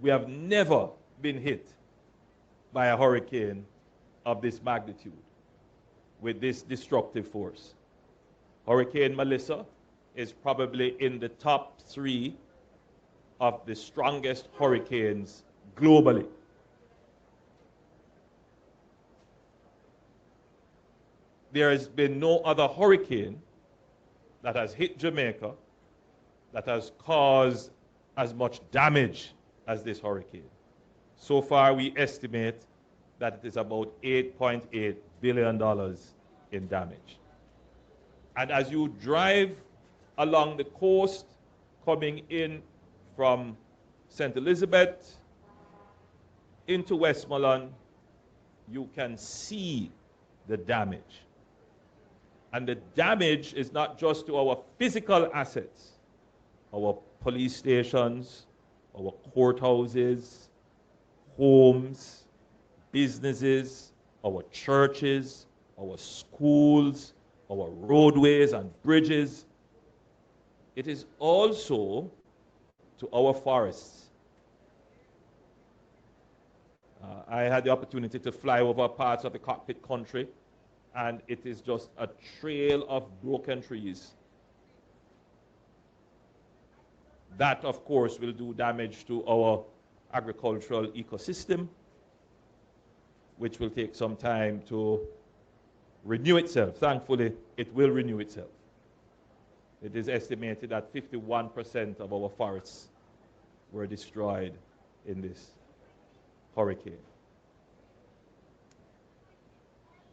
We have never been hit by a hurricane of this magnitude with this destructive force. Hurricane Melissa is probably in the top 3 of the strongest hurricanes globally. There has been no other hurricane that has hit Jamaica that has caused as much damage as this hurricane. So far, we estimate that it is about $8.8 billion in damage. And as you drive along the coast, coming in from St. Elizabeth into Westmoreland, you can see the damage. And the damage is not just to our physical assets, our police stations, our courthouses, homes, businesses, our churches, our schools, our roadways and bridges. It is also to our forests. I had the opportunity to fly over parts of the cockpit country, and it is just a trail of broken trees. That, of course, will do damage to our agricultural ecosystem, which will take some time to renew itself. Thankfully, it will renew itself. It is estimated that 51% of our forests were destroyed in this hurricane.